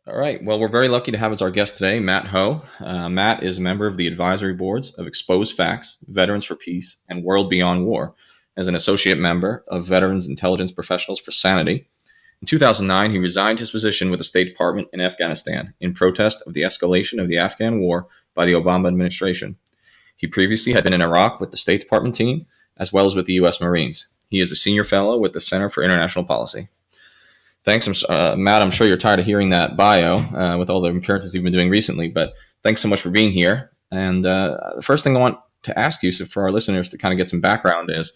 All right. Well, we're very lucky to have as our guest today Matt Hoh. Matt is a member of the advisory boards of Exposed Facts, Veterans for Peace, and World Beyond War, as an associate member of Veterans Intelligence Professionals for Sanity. In 2009, he resigned his position with the State Department in Afghanistan in protest of the escalation of the Afghan war by the Obama administration. He previously had been in Iraq with the State Department team, as well as with the U.S. Marines. He is a senior fellow with the Center for International Policy. Thanks, Matt. I'm sure you're tired of hearing that bio with all the appearances you've been doing recently, but thanks so much for being here. And the first thing I want to ask you, so for our listeners to kind of get some background is,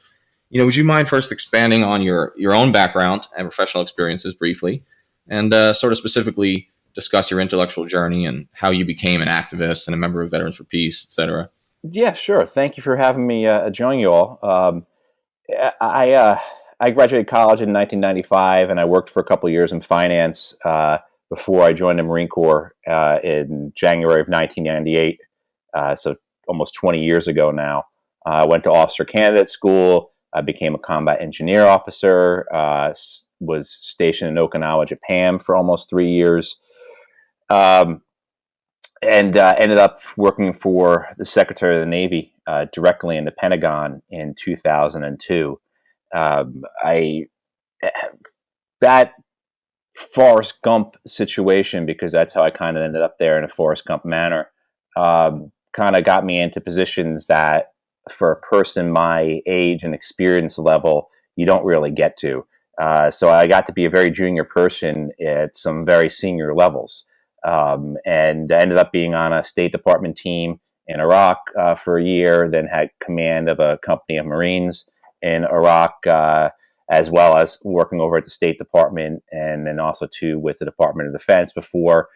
would you mind first expanding on your own background and professional experiences briefly, and sort of specifically discuss your intellectual journey and how you became an activist and a member of Veterans for Peace, et cetera? Yeah, sure. Thank you for having me join you all. I graduated college in 1995, and I worked for a couple of years in finance before I joined the Marine Corps in January of 1998, so almost 20 years ago now. I went to officer candidate school. I became a combat engineer officer, was stationed in Okinawa, Japan for almost 3 years, and ended up working for the Secretary of the Navy directly in the Pentagon in 2002. That Forrest Gump situation, because that's how I kind of ended up there in a Forrest Gump manner, kind of got me into positions that for a person my age and experience level, you don't really get to. So I got to be a very junior person at some very senior levels, and I ended up being on a State Department team in Iraq for a year, then had command of a company of Marines in Iraq, as well as working over at the State Department, and then also too with the Department of Defense before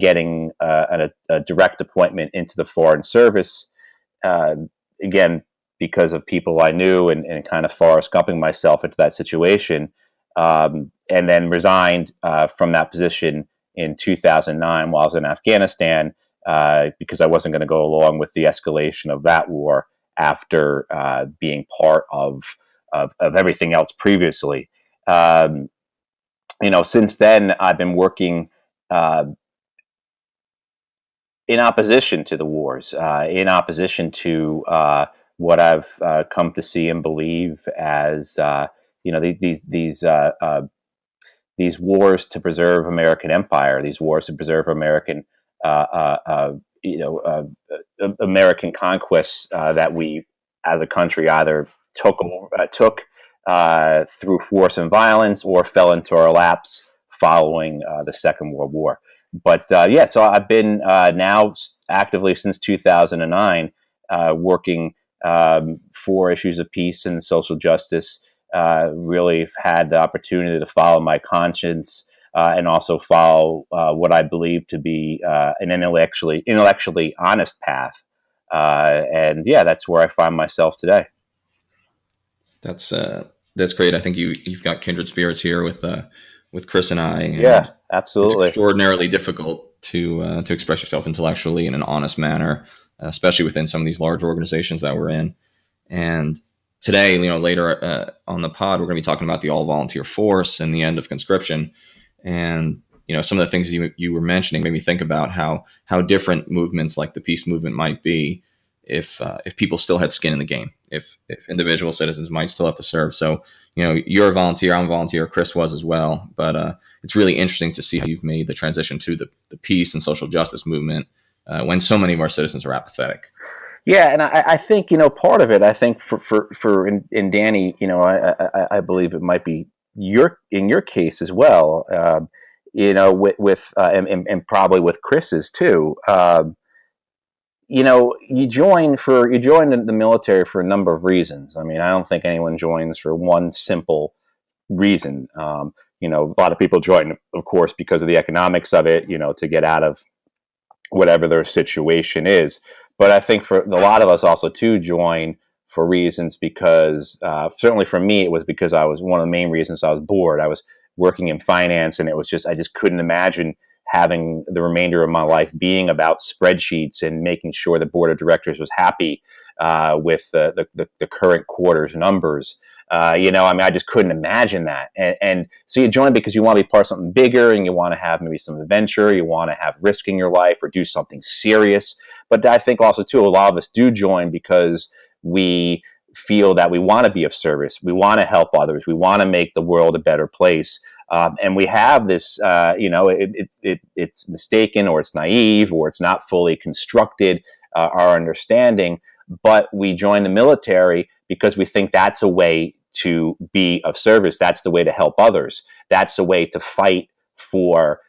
getting a direct appointment into the Foreign Service. Again, because of people I knew and kind of Forrest Gumping myself into that situation, and then resigned from that position in 2009 while I was in Afghanistan, because I wasn't going to go along with the escalation of that war after being part of everything else previously. Since then, I've been working in opposition to the wars, in opposition to what I've come to see and believe as these wars to preserve American empire, these wars to preserve American American conquests that we, as a country, either took through force and violence or fell into our laps following the Second World War. But so I've been now actively since 2009 working for issues of peace and social justice. Really had the opportunity to follow my conscience and also follow what I believe to be an intellectually honest path. That's where I find myself today. That's great. I think you've got kindred spirits here with Chris and I. And yeah, absolutely. It's extraordinarily difficult to express yourself intellectually in an honest manner, especially within some of these large organizations that we're in. And today, later on the pod, we're going to be talking about the all-volunteer force and the end of conscription. And some of the things you were mentioning made me think about how different movements like the peace movement might be if people still had skin in the game, if individual citizens might still have to serve. So, you're a volunteer, I'm a volunteer, Chris was as well. But it's really interesting to see how you've made the transition to the peace and social justice movement when so many of our citizens are apathetic. Yeah, and I think part of it. I think for in Danny, I believe it might be in your case as well. With and probably with Chris's too. You join the military for a number of reasons. I mean, I don't think anyone joins for one simple reason. A lot of people join, of course, because of the economics of it. To get out of whatever their situation is. But I think for a lot of us also to join for reasons because certainly for me, it was because I was one of the main reasons I was bored. I was working in finance, and I just couldn't imagine having the remainder of my life being about spreadsheets and making sure the board of directors was happy with the current quarter's numbers. I just couldn't imagine that. And so you join because you want to be part of something bigger, and you want to have maybe some adventure, you want to have risk in your life or do something serious. But I think also too, a lot of us do join because we feel that we want to be of service, we want to help others, we want to make the world a better place. And we have this, it's mistaken, or it's naive, or it's not fully constructed, our understanding. But we join the military because we think that's a way to be of service. That's the way to help others. That's the way to fight for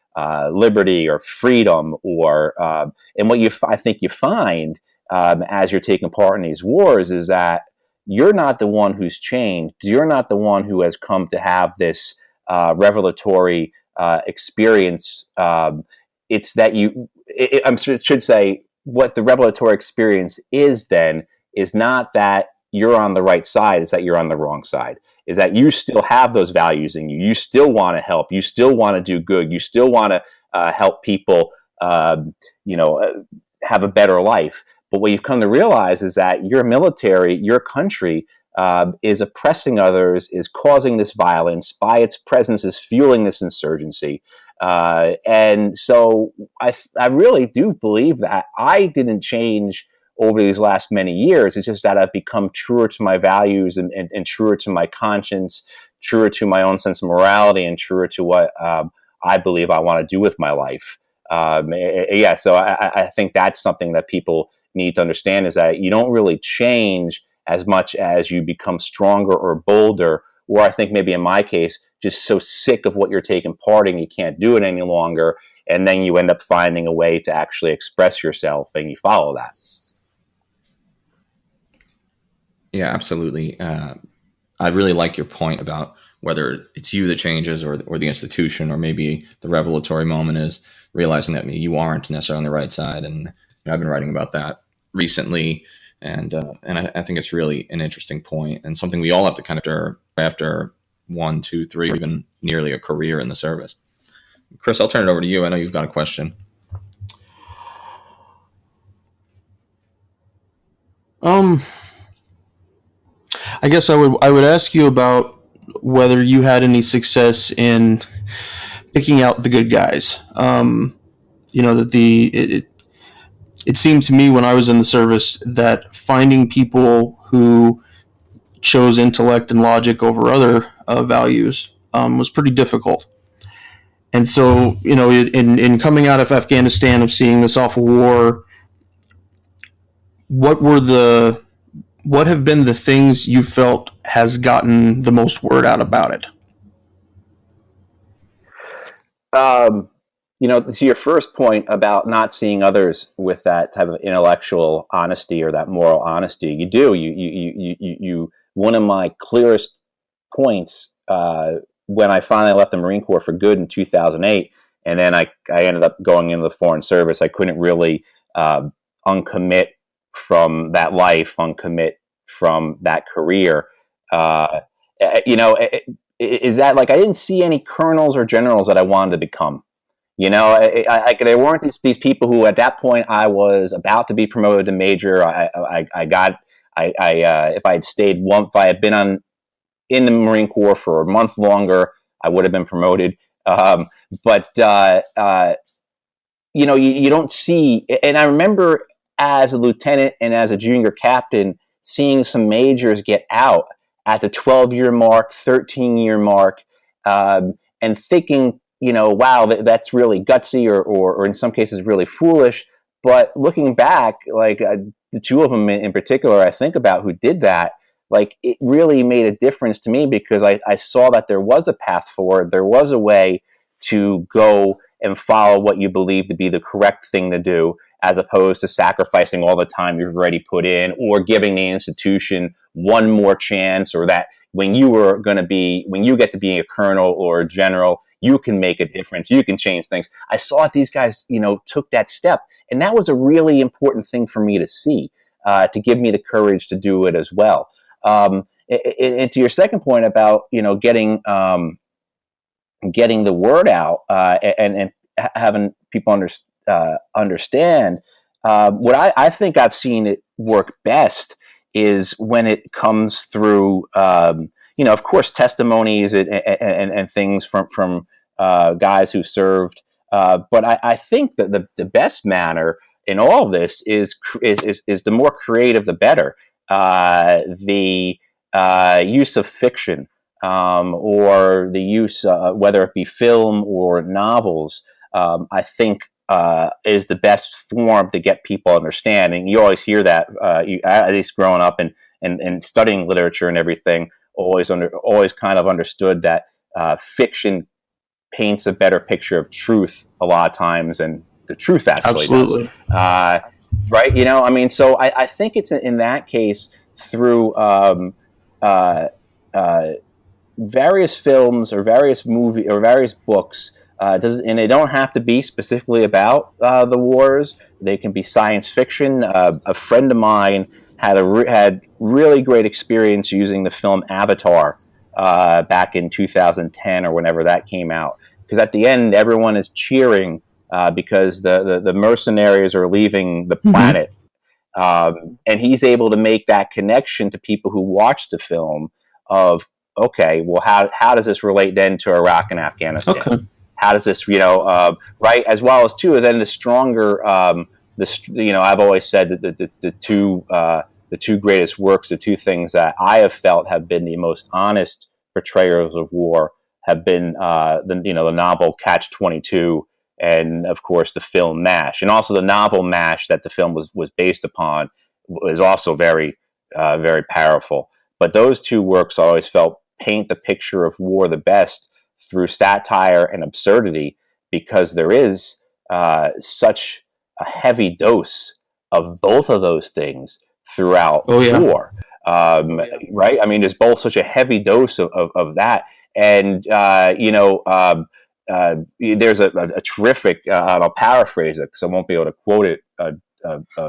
liberty or freedom. And what I think you find as you're taking part in these wars is that you're not the one who's changed. You're not the one who has come to have this revelatory experience. It's that I should say, what the revelatory experience is then is not that you're on the right side, it's that you're on the wrong side. Is that you still have those values in you. You still want to help. You still want to do good. You still want to help people, have a better life. But what you've come to realize is that your military, your country, is oppressing others, is causing this violence, by its presence is fueling this insurgency. And so I really do believe that I didn't change over these last many years. It's just that I've become truer to my values and truer to my conscience, truer to my own sense of morality, and truer to what I believe I want to do with my life. So I think that's something that people need to understand, is that you don't really change as much as you become stronger or bolder, or I think maybe in my case, just so sick of what you're taking part in, you can't do it any longer. And then you end up finding a way to actually express yourself, and you follow that. Yeah, absolutely. I really like your point about whether it's you that changes, or the institution, or maybe the revelatory moment is realizing that you aren't necessarily on the right side. And I've been writing about that recently, and I think it's really an interesting point, and something we all have to kind of after 1, 2, 3, or even nearly a career in the service. Chris, I'll turn it over to you. I know you've got a question. I guess I would ask you about whether you had any success in picking out the good guys. It seemed to me when I was in the service that finding people who chose intellect and logic over other values was pretty difficult. And so, in coming out of Afghanistan, of seeing this awful war, what have been the things you felt has gotten the most word out about it? To your first point about not seeing others with that type of intellectual honesty or that moral honesty, you do. You one of my clearest points when I finally left the Marine Corps for good in 2008, and then I ended up going into the Foreign Service. I couldn't really uncommit from that life, uncommit from that career. Is that like I didn't see any colonels or generals that I wanted to become. There weren't these people who, at that point, I was about to be promoted to major. If I had stayed if I had been in the Marine Corps for a month longer, I would have been promoted. You don't see, and I remember as a lieutenant and as a junior captain, seeing some majors get out at the 12-year mark, 13-year mark, and thinking, wow, that's really gutsy, or in some cases really foolish. But looking back, like the two of them in particular, I think about who did that, like it really made a difference to me, because I saw that there was a path forward. There was a way to go and follow what you believe to be the correct thing to do, as opposed to sacrificing all the time you've already put in, or giving the institution one more chance, or that when you get to be a colonel or a general, you can make a difference, you can change things. I saw that these guys, took that step, and that was a really important thing for me to see, to give me the courage to do it as well. And to your second point about, getting the word out, and having people understand, what I think I've seen it work best is when it comes through, of course, testimonies and things from guys who served. But I think that the best manner in all of this is the more creative, the better. The use of fiction, or the use, whether it be film or novels, I think is the best form to get people understanding. You always hear that, at least growing up and studying literature and everything, always kind of understood that fiction paints a better picture of truth a lot of times than the truth actually Absolutely. does. Right? So I think it's in that case through uh, uh, various films or various movie or various books. And they don't have to be specifically about the wars. They can be science fiction. A friend of mine had really great experience using the film Avatar back in 2010 or whenever that came out. Because at the end, everyone is cheering because the mercenaries are leaving the planet. And he's able to make that connection to people who watch the film of, okay, well, how does this relate then to Iraq and Afghanistan? Okay. How does this, right? As well as too, then the stronger, I've always said that the two greatest works, the two things that I have felt have been the most honest portrayals of war have been the novel Catch 22, and of course the film MASH, and also the novel MASH that the film was based upon is also very very powerful. But those two works I always felt paint the picture of war the best through satire and absurdity, because there is such a heavy dose of both of those things throughout war. Right? I mean, there's both such a heavy dose of that, and there's a terrific, I'll paraphrase it because I won't be able to quote it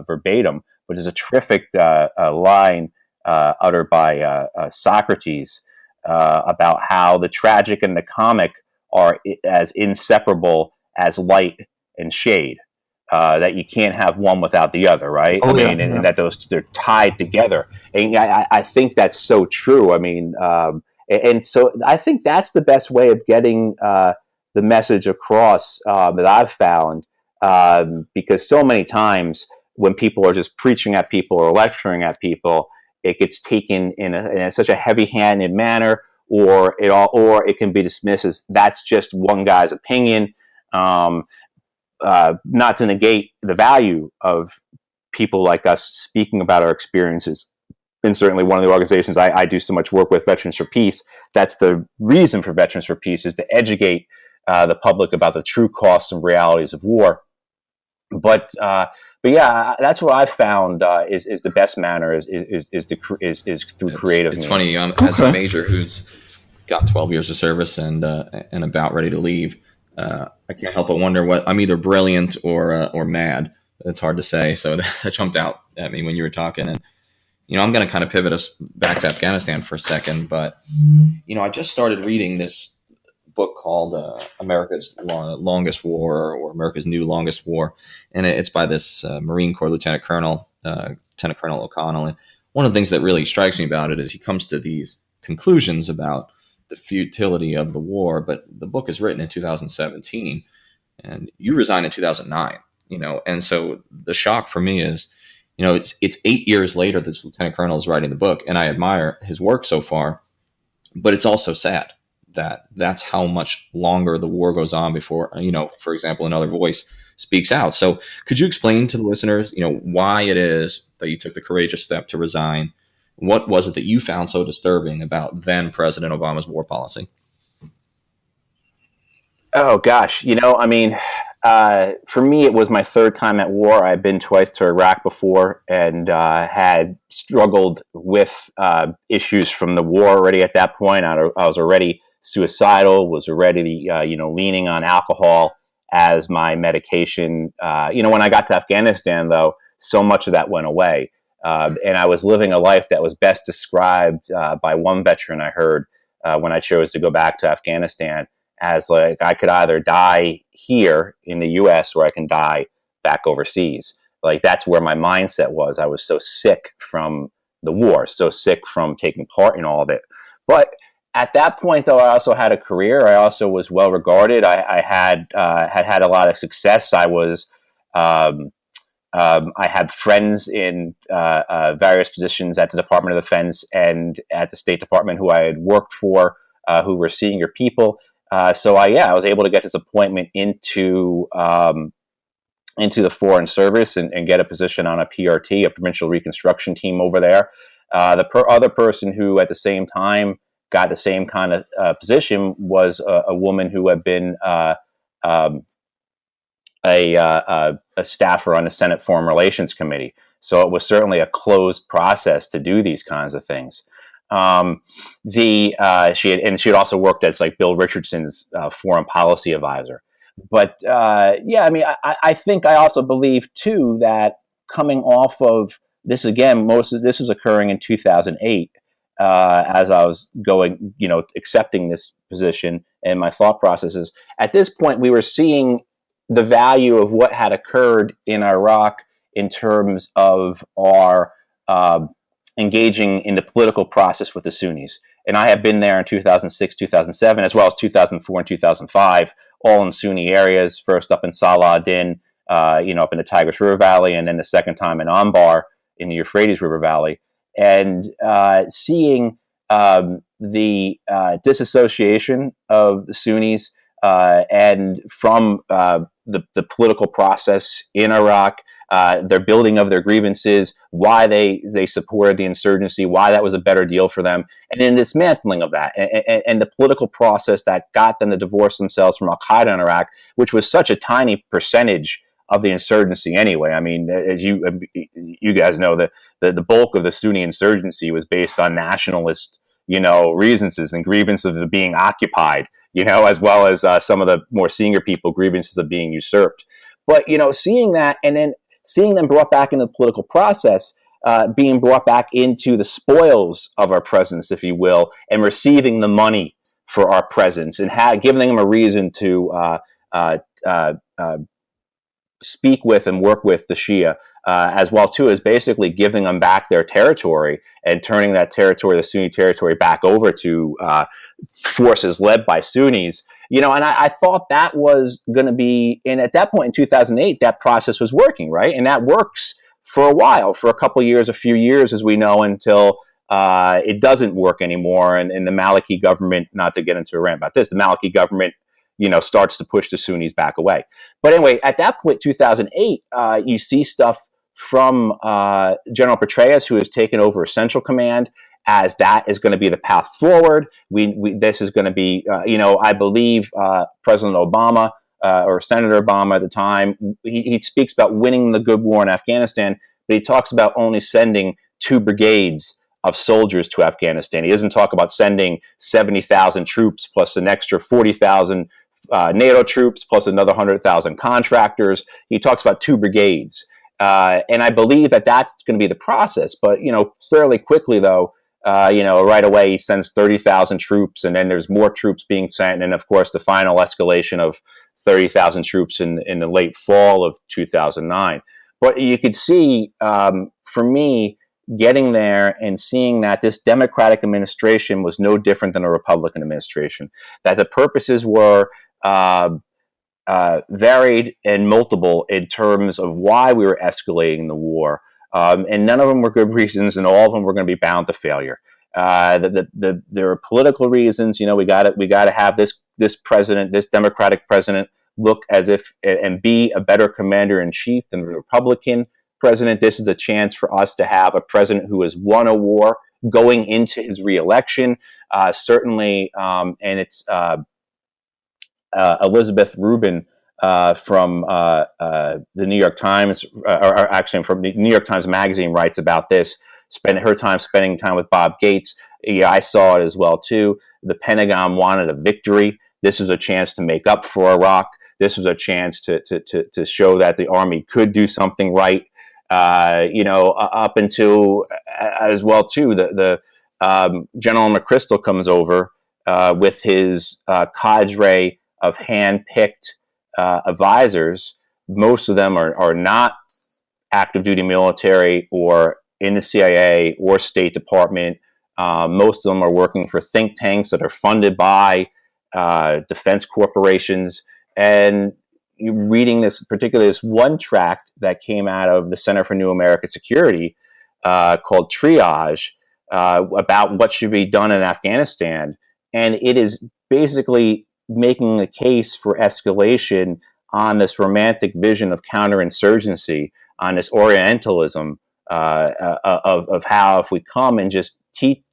verbatim, but there's a terrific line uttered by Socrates about how the tragic and the comic are as inseparable as light and shade. That you can't have one without the other, right? And that they're tied together. And I think that's so true. And so I think that's the best way of getting the message across that I've found, because so many times when people are just preaching at people or lecturing at people, it gets taken in such a heavy-handed manner, or it can be dismissed as that's just one guy's opinion. Not to negate the value of people like us speaking about our experiences. And certainly one of the organizations I do so much work with, Veterans for Peace, that's the reason for Veterans for Peace, is to educate the public about the true costs and realities of war. But yeah, that's what I've found is the best manner is through creative means. It's funny, as a major who's got 12 years of service and about ready to leave, I can't help but wonder what I'm either brilliant or mad. It's hard to say. So that jumped out at me when you were talking. And I'm going to kind of pivot us back to Afghanistan for a second. But I just started reading this book called America's Longest War, or America's New Longest War, and it's by this Marine Corps Lieutenant Colonel O'Connell. And one of the things that really strikes me about it is he comes to these conclusions about the futility of the war. But the book is written in 2017, and you resigned in 2009. And so the shock for me is, it's 8 years later that this Lieutenant Colonel is writing the book, and I admire his work so far. But it's also sad that that's how much longer the war goes on before, for example, another voice speaks out. So could you explain to the listeners, why it is that you took the courageous step to resign? What was it that you found so disturbing about then President Obama's war policy? Oh, gosh. For me, it was my third time at war. I'd been twice to Iraq before, and had struggled with issues from the war already at that point. I was already suicidal, was already, leaning on alcohol as my medication. When I got to Afghanistan, though, so much of that went away. And I was living a life that was best described by one veteran I heard when I chose to go back to Afghanistan as like, I could either die here in the U.S. or I can die back overseas. Like, that's where my mindset was. I was so sick from the war, so sick from taking part in all of it. But at that point, though, I also had a career. I also was well regarded. I had a lot of success. I had friends in various positions at the Department of Defense and at the State Department who I had worked for, who were senior people. So I was able to get this appointment into the Foreign Service and get a position on a PRT, a Provincial Reconstruction Team over there. The other person who at the same time got the same kind of position was a woman who had been a staffer on the Senate Foreign Relations Committee. So it was certainly a closed process to do these kinds of things. She had also worked as like Bill Richardson's foreign policy advisor. But I think I also believe too that coming off of this again, most of this was occurring in 2008 as I was going, accepting this position, and my thought processes. At this point, we were seeing the value of what had occurred in Iraq in terms of our engaging in the political process with the Sunnis. And I have been there in 2006, 2007, as well as 2004 and 2005, all in Sunni areas, first up in Salah ad-Din, up in the Tigris River Valley, and then the second time in Anbar in the Euphrates River Valley. And seeing the disassociation of the Sunnis and from the political process in Iraq, their building of their grievances, why they supported the insurgency, why that was a better deal for them, and then dismantling of that, and the political process that got them to divorce themselves from Al-Qaeda in Iraq, which was such a tiny percentage of the insurgency anyway. I mean, as you guys know, the bulk of the Sunni insurgency was based on nationalist, reasons and grievances of being occupied, as well as some of the more senior people grievances of being usurped. But, seeing that and then seeing them brought back into the political process, being brought back into the spoils of our presence, if you will, and receiving the money for our presence and giving them a reason to speak with and work with the Shia, as well too as basically giving them back their territory and turning that territory, the Sunni territory, back over to forces led by Sunnis. And I thought that was going to be, and at that point in 2008, that process was working, right? And that works for a while, for a couple of years, a few years, as we know, until it doesn't work anymore. And the Maliki government, not to get into a rant about this, the Maliki government, starts to push the Sunnis back away. But anyway, at that point, 2008, you see stuff from General Petraeus, who has taken over Central Command, as that is going to be the path forward. This is going to be, I believe President Obama or Senator Obama at the time, he speaks about winning the good war in Afghanistan, but he talks about only sending 2 brigades of soldiers to Afghanistan. He doesn't talk about sending 70,000 troops plus an extra 40,000 NATO troops plus another 100,000 contractors. He talks about 2 brigades. And I believe that that's going to be the process. But, fairly quickly, though, right away he sends 30,000 troops, and then there's more troops being sent. And, of course, the final escalation of 30,000 troops in the late fall of 2009. But you could see, for me, getting there and seeing that this Democratic administration was no different than a Republican administration, that the purposes were varied and multiple in terms of why we were escalating the war. And none of them were good reasons, and all of them were going to be bound to failure. There are political reasons. We got to have this president, this Democratic president, look as if and be a better commander in chief than the Republican president. This is a chance for us to have a president who has won a war going into his reelection. Certainly, and it's Elizabeth Rubin from the New York Times, or actually from the New York Times Magazine, writes about this. Spend her time spending time with Bob Gates. Yeah, I saw it as well too. The Pentagon wanted a victory. This was a chance to make up for Iraq. This was a chance to show that the Army could do something right. Up until as well too, the General McChrystal comes over with his cadre of hand-picked advisors. Most of them are not active duty military or in the CIA or State Department. Most of them are working for think tanks that are funded by defense corporations. And you're reading this, particularly this one tract that came out of the Center for New American Security called Triage, about what should be done in Afghanistan. And it is basically making a case for escalation on this romantic vision of counterinsurgency, on this Orientalism of how if we come and just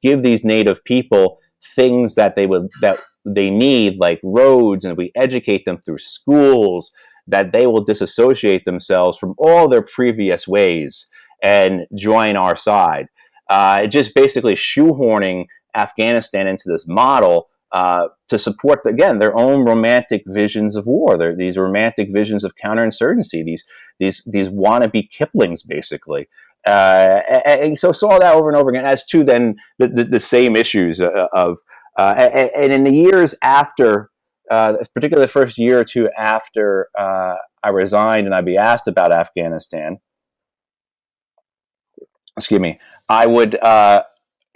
give these native people things that they need, like roads, and if we educate them through schools, that they will disassociate themselves from all their previous ways and join our side. Just basically shoehorning Afghanistan into this model to support, again, their own romantic visions of war. These romantic visions of counterinsurgency. These wannabe Kiplings, basically. And so saw that over and over again. As to then the same issues and in the years after, particularly the first year or two after I resigned and I'd be asked about Afghanistan, excuse me, I'd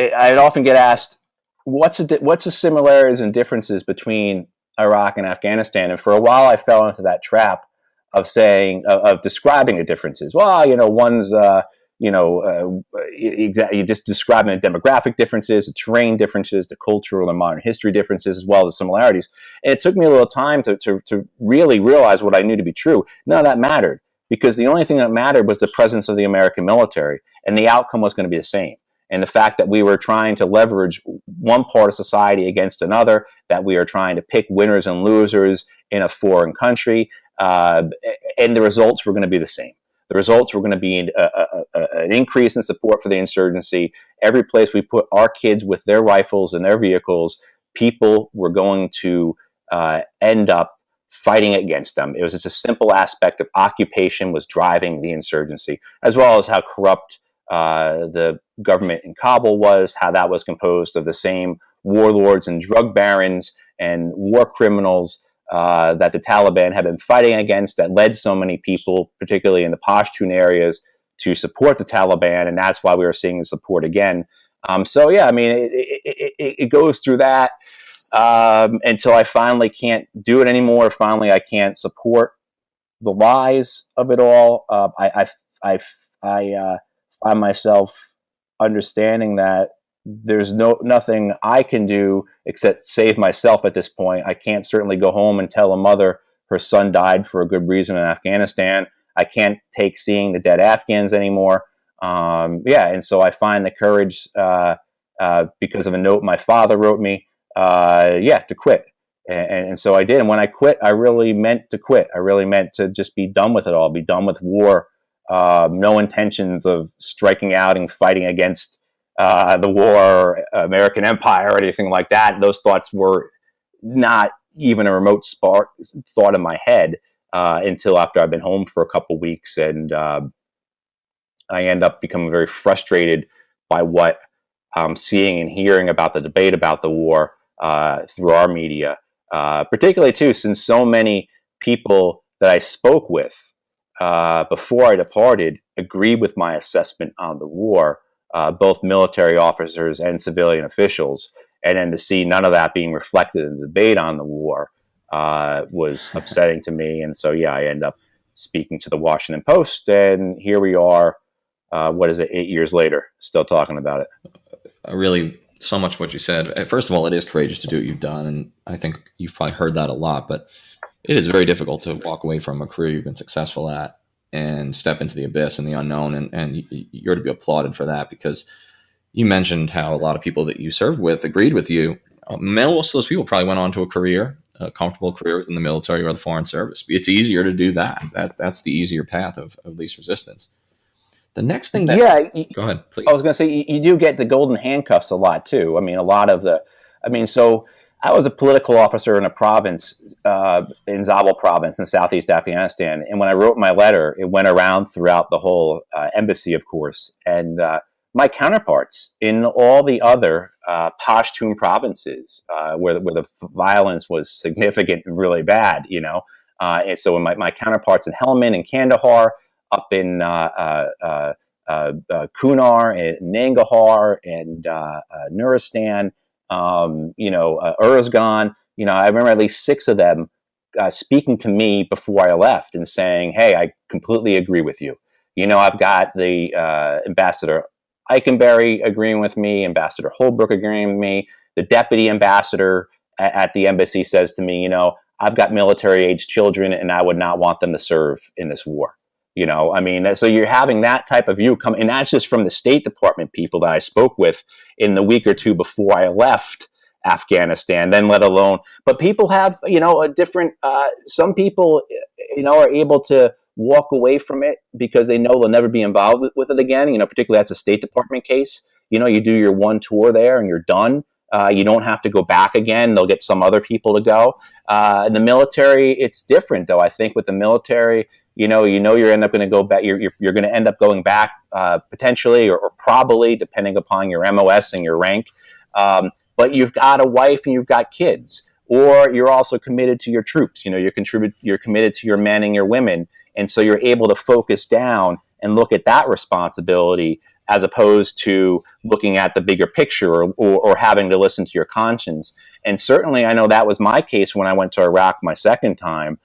often get asked, what's the similarities and differences between Iraq and Afghanistan? And for a while, I fell into that trap of saying, of describing the differences. Well, one's, you're just describing the demographic differences, the terrain differences, the cultural and modern history differences, as well as the similarities. And it took me a little time to really realize what I knew to be true. None of that mattered, because the only thing that mattered was the presence of the American military, and the outcome was going to be the same. And the fact that we were trying to leverage one part of society against another, that we are trying to pick winners and losers in a foreign country, and the results were going to be the same. The results were going to be an increase in support for the insurgency. Every place we put our kids with their rifles and their vehicles, people were going to end up fighting against them. It was just a simple aspect of occupation was driving the insurgency, as well as how corrupt the government in Kabul was, how that was composed of the same warlords and drug barons and war criminals that the Taliban had been fighting against, that led so many people, particularly in the Pashtun areas, to support the Taliban. And that's why we were seeing the support again. So, yeah, I mean, it goes through that until I finally can't do it anymore. Finally, I can't support the lies of it all. I find myself understanding that there's nothing I can do except save myself at this point. I can't certainly go home and tell a mother her son died for a good reason in Afghanistan. I can't take seeing the dead Afghans anymore. And so I find the courage because of a note my father wrote me, to quit. And so I did. And when I quit, I really meant to quit. I really meant to just be done with it all, be done with war. No intentions of striking out and fighting against the war, American empire, or anything like that. Those thoughts were not even a remote thought in my head until after I've been home for a couple weeks, and I end up becoming very frustrated by what I'm seeing and hearing about the debate about the war through our media, particularly too, since so many people that I spoke with before I departed agreed with my assessment on the war. Both military officers and civilian officials, and then to see none of that being reflected in the debate on the war was upsetting to me. And so, I end up speaking to the Washington Post, and here we are, 8 years later, still talking about it. Really, so much what you said. First of all, it is courageous to do what you've done, and I think you've probably heard that a lot, but it is very difficult to walk away from a career you've been successful at and step into the abyss and the unknown, and you're to be applauded for that, because you mentioned how a lot of people that you served with agreed with you. Most of those people probably went on to a comfortable career within the military or the foreign service. It's easier to do that. That's the easier path of least resistance. The next thing go ahead, please. I was going to say, you do get the golden handcuffs a lot too. I mean, so I was a political officer in a province, in Zabul province in southeast Afghanistan. And when I wrote my letter, it went around throughout the whole embassy, of course. And my counterparts in all the other Pashtun provinces where the violence was significant and really bad, and so my counterparts in Helmand and Kandahar, up in Kunar and Nangarhar and Nuristan, Uruzgan. I remember at least 6 of them speaking to me before I left and saying, "Hey, I completely agree with you." I've got the Ambassador Eikenberry agreeing with me, Ambassador Holbrooke agreeing with me. The deputy ambassador at the embassy says to me, I've got military-aged children, and I would not want them to serve in this war. So you're having that type of view come, and that's just from the State Department people that I spoke with in the week or two before I left Afghanistan, then let alone. But people have, a different, some people, are able to walk away from it because they know they'll never be involved with it again. Particularly that's a State Department case. You do your one tour there and you're done. You don't have to go back again. They'll get some other people to go. In the military, it's different, though. I think with the military, you're end up going to go back. You're going to end up going back potentially or probably, depending upon your MOS and your rank. But you've got a wife and you've got kids, or you're also committed to your troops. You're committed to your men and your women, and so you're able to focus down and look at that responsibility as opposed to looking at the bigger picture or having to listen to your conscience. And certainly, I know that was my case when I went to Iraq my second time.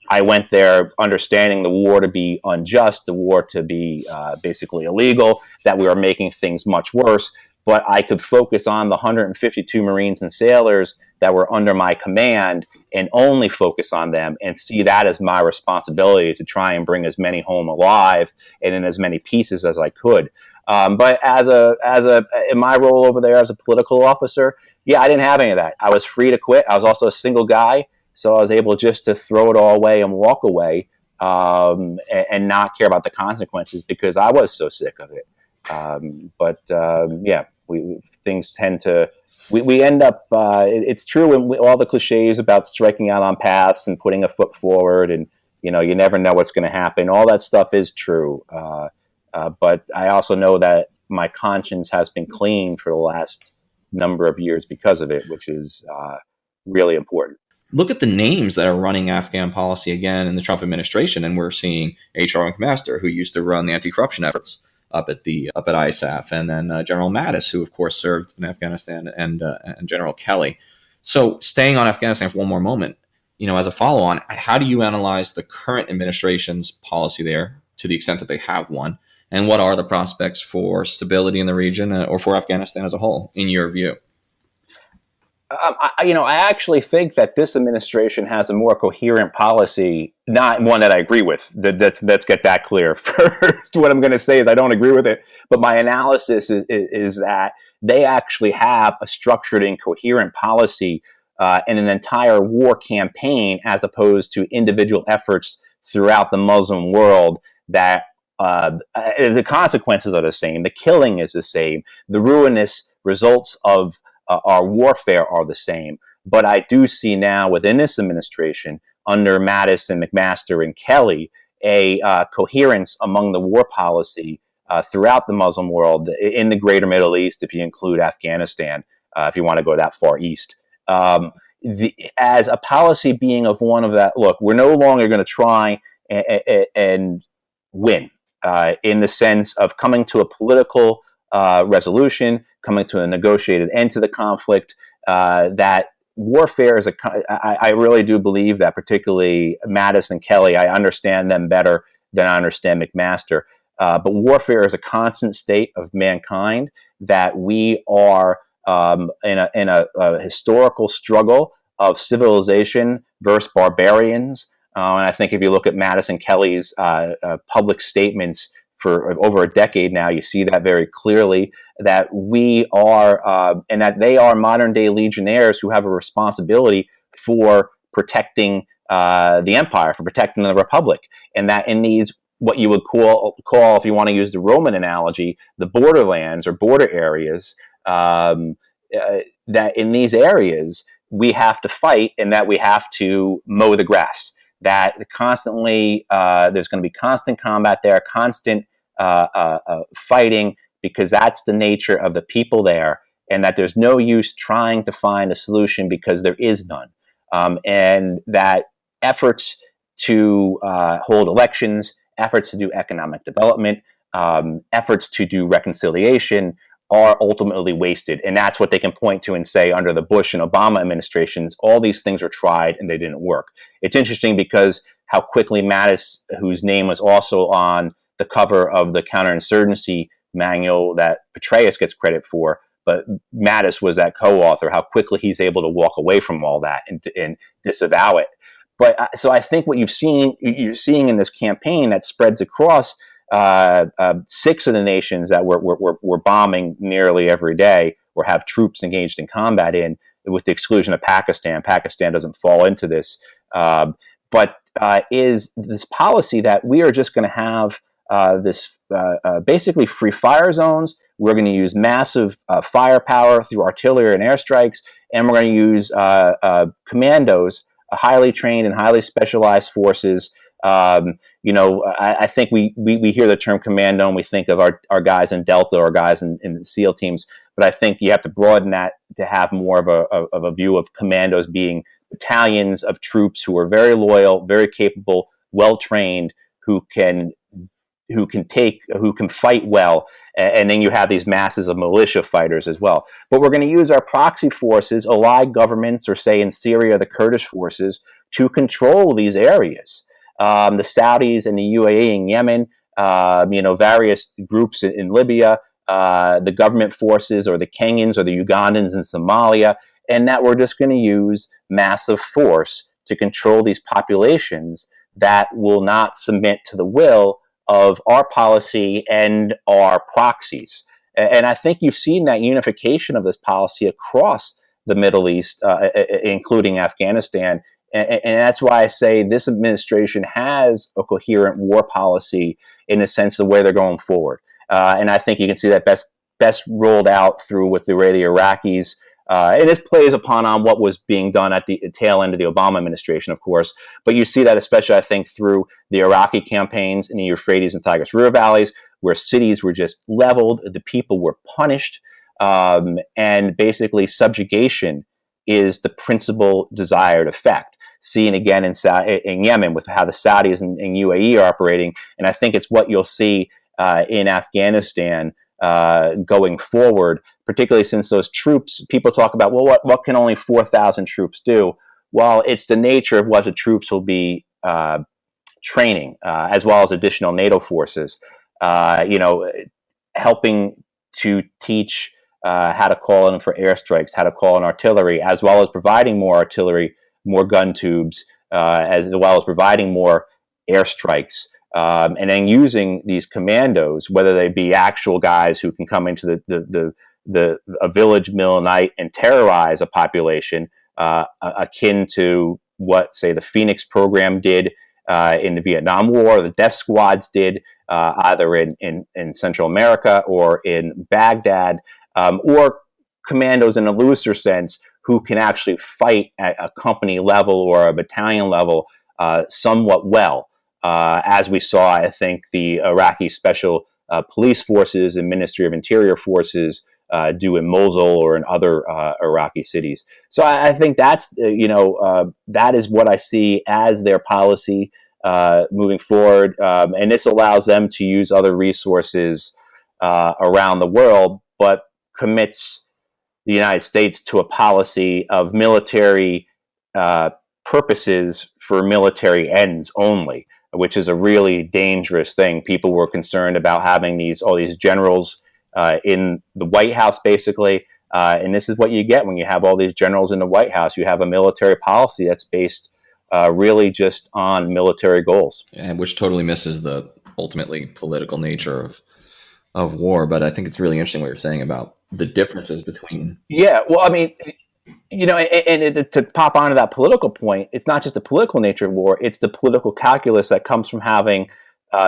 I went there understanding the war to be unjust, the war to be basically illegal, that we were making things much worse. But I could focus on the 152 Marines and sailors that were under my command and only focus on them and see that as my responsibility to try and bring as many home alive and in as many pieces as I could. But in my role over there as a political officer, yeah, I didn't have any of that. I was free to quit. I was also a single guy, so I was able just to throw it all away and walk away and not care about the consequences because I was so sick of it. Things tend to, we end up, it's true in all the cliches about striking out on paths and putting a foot forward and, you never know what's going to happen. All that stuff is true. But I also know that my conscience has been clean for the last number of years because of it, which is really important. Look at the names that are running Afghan policy again in the Trump administration, and we're seeing H.R. McMaster, who used to run the anti-corruption efforts up at ISAF, and then General Mattis, who of course served in Afghanistan, and General Kelly. So, staying on Afghanistan for one more moment, as a follow-on, how do you analyze the current administration's policy there, to the extent that they have one, and what are the prospects for stability in the region or for Afghanistan as a whole, in your view? I actually think that this administration has a more coherent policy, not one that I agree with. Let's get that clear first. What I'm going to say is I don't agree with it, but my analysis is that they actually have a structured and coherent policy and an entire war campaign as opposed to individual efforts throughout the Muslim world that the consequences are the same. The killing is the same. The ruinous results of our warfare are the same. But I do see now within this administration, under Mattis and McMaster and Kelly, a coherence among the war policy throughout the Muslim world, in the greater Middle East, if you include Afghanistan, if you want to go that far east. As a policy being of one of that, look, we're no longer going to try and win in the sense of coming to a political resolution, coming to a negotiated end to the conflict. That warfare is I really do believe that, particularly Mattis and Kelly, I understand them better than I understand McMaster. But warfare is a constant state of mankind, that we are in a historical struggle of civilization versus barbarians. And I think if you look at Mattis and Kelly's public statements for over a decade now, you see that very clearly, that we are, and that they are modern day legionnaires who have a responsibility for protecting the empire, for protecting the republic. And that in these, what you would call, if you want to use the Roman analogy, the borderlands or border areas, that in these areas we have to fight, and that we have to mow the grass. That constantly there's going to be constant combat there, constant fighting, because that's the nature of the people there, and that there's no use trying to find a solution because there is none. And that efforts to hold elections, efforts to do economic development, efforts to do reconciliation are ultimately wasted. And that's what they can point to and say under the Bush and Obama administrations, all these things were tried and they didn't work. It's interesting because how quickly Mattis, whose name was also on the cover of the counterinsurgency manual that Petraeus gets credit for, but Mattis was that co-author, how quickly he's able to walk away from all that and disavow it. But so I think what you're seeing in this campaign that spreads across 6 of the nations that we're bombing nearly every day or have troops engaged in combat in, with the exclusion of Pakistan. Pakistan doesn't fall into this, but is this policy that we are just going to have this basically free fire zones. We're going to use massive firepower through artillery and airstrikes, and we're going to use commandos, highly trained and highly specialized forces. I think we hear the term commando and we think of our guys in Delta or guys in the SEAL teams, but I think you have to broaden that to have more of a view of commandos being battalions of troops who are very loyal, very capable, well trained, who can fight well, and then you have these masses of militia fighters as well. But we're going to use our proxy forces, allied governments, or say in Syria, the Kurdish forces, to control these areas. The Saudis and the UAE in Yemen, various groups in Libya, the government forces, or the Kenyans or the Ugandans in Somalia, and that we're just going to use massive force to control these populations that will not submit to the will of our policy and our proxies. And I think you've seen that unification of this policy across the Middle East, including Afghanistan. And that's why I say this administration has a coherent war policy in the sense of where they're going forward. And I think you can see that best rolled out through with the way the Iraqis, and this plays on what was being done at the tail end of the Obama administration, of course. But you see that especially, I think, through the Iraqi campaigns in the Euphrates and Tigris River valleys, where cities were just leveled, the people were punished, and basically subjugation is the principal desired effect. Seen again in Yemen with how the Saudis and UAE are operating, and I think it's what you'll see in Afghanistan going forward, particularly since those troops, people talk about, well, what can only 4,000 troops do? Well, it's the nature of what the troops will be training, as well as additional NATO forces, helping to teach how to call in for airstrikes, how to call in artillery, as well as providing more artillery, more gun tubes, as well as providing more airstrikes. And then using these commandos, whether they be actual guys who can come into a village middle of the night and terrorize a population, akin to what, say, the Phoenix program did in the Vietnam War, the death squads did either in Central America or in Baghdad, or commandos in a looser sense who can actually fight at a company level or a battalion level somewhat well. As we saw, I think, the Iraqi Special Police Forces and Ministry of Interior Forces do in Mosul or in other Iraqi cities. So I think that's, that is what I see as their policy moving forward. And this allows them to use other resources around the world, but commits the United States to a policy of military purposes for military ends only, which is a really dangerous thing. People were concerned about having all these generals in the White House, basically. And this is what you get when you have all these generals in the White House. You have a military policy that's based really just on military goals. And which totally misses the ultimately political nature of war. But I think it's really interesting what you're saying about the differences between. Yeah, well, I mean, and to pop onto that political point, it's not just the political nature of war; it's the political calculus that comes from having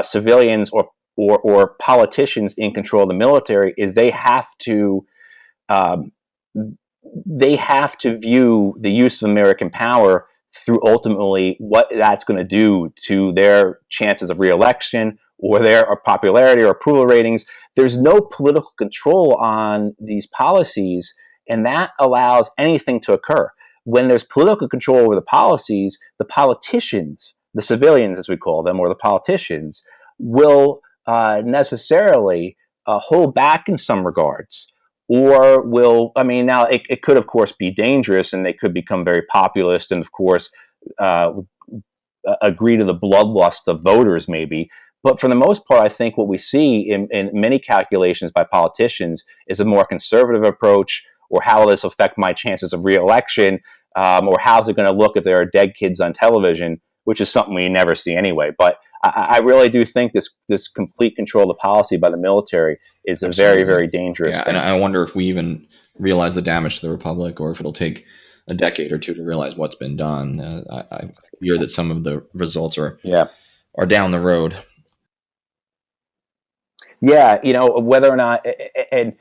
civilians or politicians in control of the military. Is they have to view the use of American power through ultimately what that's going to do to their chances of reelection or their popularity or approval ratings. There's no political control on these policies, and that allows anything to occur. When there's political control over the policies, the politicians, the civilians as we call them, or the politicians, will necessarily hold back in some regards, or will, I mean, now it could, of course, be dangerous, and they could become very populist, and of course, uh, agree to the bloodlust of voters, maybe. But for the most part, I think what we see in many calculations by politicians is a more conservative approach, or how will this affect my chances of reelection, or how's it going to look if there are dead kids on television, which is something we never see anyway. But I really do think this complete control of policy by the military is a very, Absolutely. very dangerous Yeah, thing. and I wonder if we even realize the damage to the republic, or if it'll take a decade or two to realize what's been done. I fear that some of the results Yeah. are down the road. Yeah, whether or not, and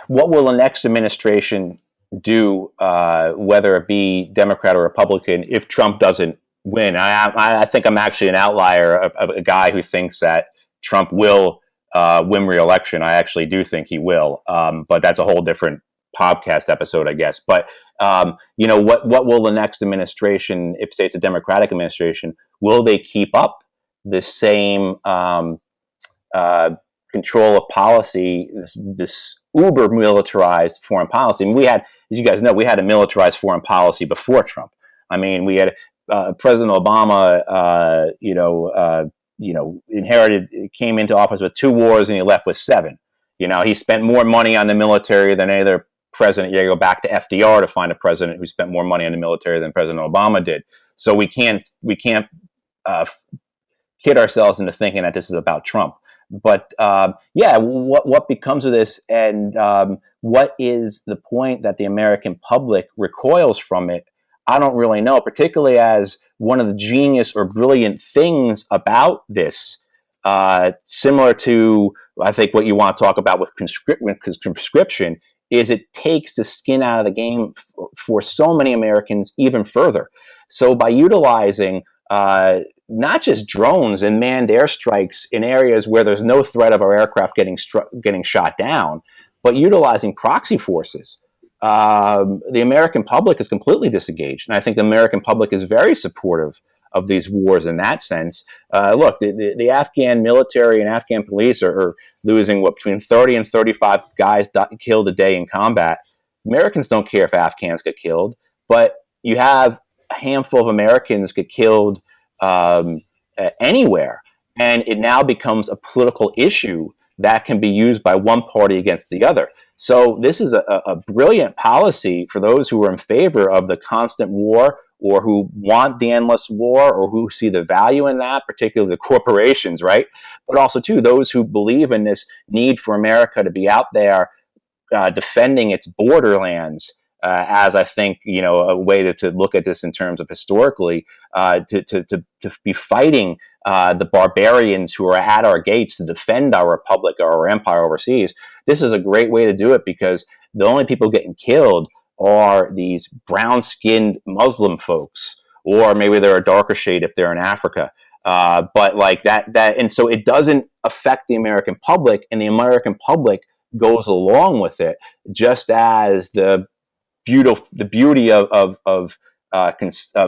what will the next administration do, whether it be Democrat or Republican, if Trump doesn't win? I think I'm actually an outlier of a guy who thinks that Trump will win re-election. I actually do think he will, but that's a whole different podcast episode, I guess. But what will the next administration, if say it's a Democratic administration, will they keep up the same control of policy, this uber militarized foreign policy? I mean, we had, as you guys know, we had a militarized foreign policy before Trump. I mean, we had President Obama, inherited, came into office with 2 wars, and he left with 7. He spent more money on the military than any other president. You go back to FDR to find a president who spent more money on the military than President Obama did. So we can't kid ourselves into thinking that this is about Trump. But what becomes of this, and what is the point that the American public recoils from it? I don't really know, particularly as one of the genius or brilliant things about this, similar to, I think, what you want to talk about with conscription, is it takes the skin out of the game for so many Americans even further. So by utilizing not just drones and manned airstrikes in areas where there's no threat of our aircraft getting shot down, but utilizing proxy forces, the American public is completely disengaged. And I think the American public is very supportive of these wars in that sense. Look, the Afghan military and Afghan police are losing between 30 and 35 guys killed a day in combat. Americans don't care if Afghans get killed, but you have a handful of Americans get killed anywhere, and it now becomes a political issue that can be used by one party against the other. So this is a brilliant policy for those who are in favor of the constant war, or who want the endless war, or who see the value in that, particularly the corporations, right? But also, too, those who believe in this need for America to be out there defending its borderlands, as I think, a way to look at this in terms of historically, to be fighting the barbarians who are at our gates to defend our republic or our empire overseas. This is a great way to do it, because the only people getting killed are these brown-skinned Muslim folks, or maybe they're a darker shade if they're in Africa. But like that, and so it doesn't affect the American public, and the American public goes along with it, just as the beauty of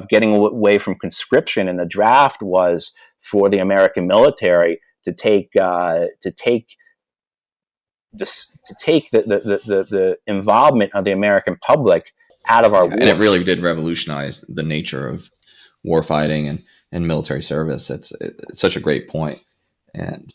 getting away from conscription in the draft was for the American military to take the involvement of the American public out of our war. And it really did revolutionize the nature of warfighting and military service. It's such a great point. And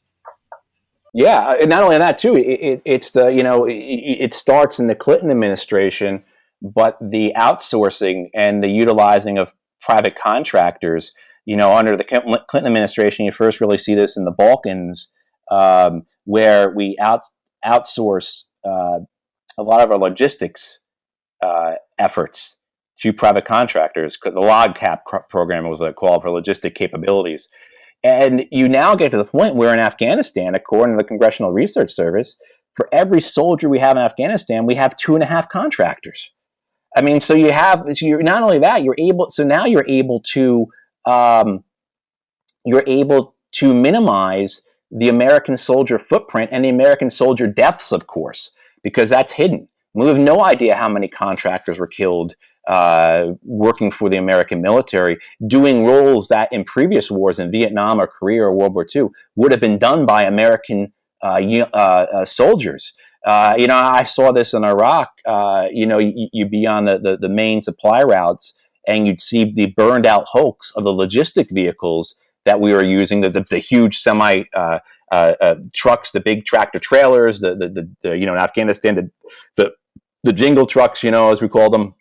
yeah, and not only that too, it's the it starts in the Clinton administration, but the outsourcing and the utilizing of private contractors. Under the Clinton administration, you first really see this in the Balkans, where we outsource a lot of our logistics efforts to private contractors. The LOGCAP program was what it called, for logistic capabilities. And you now get to the point where in Afghanistan, according to the Congressional Research Service, for every soldier we have in Afghanistan, we have 2.5 contractors. I mean, so you're not only that, you're able to minimize the American soldier footprint and the American soldier deaths, of course, because that's hidden. We have no idea how many contractors were killed working for the American military, doing roles that in previous wars in Vietnam or Korea or World War II would have been done by American soldiers. I saw this in Iraq. You'd be on the main supply routes, and you'd see the burned out hulks of the logistic vehicles that we were using, the huge semi trucks, the big tractor trailers, in Afghanistan, the jingle trucks, as we call them.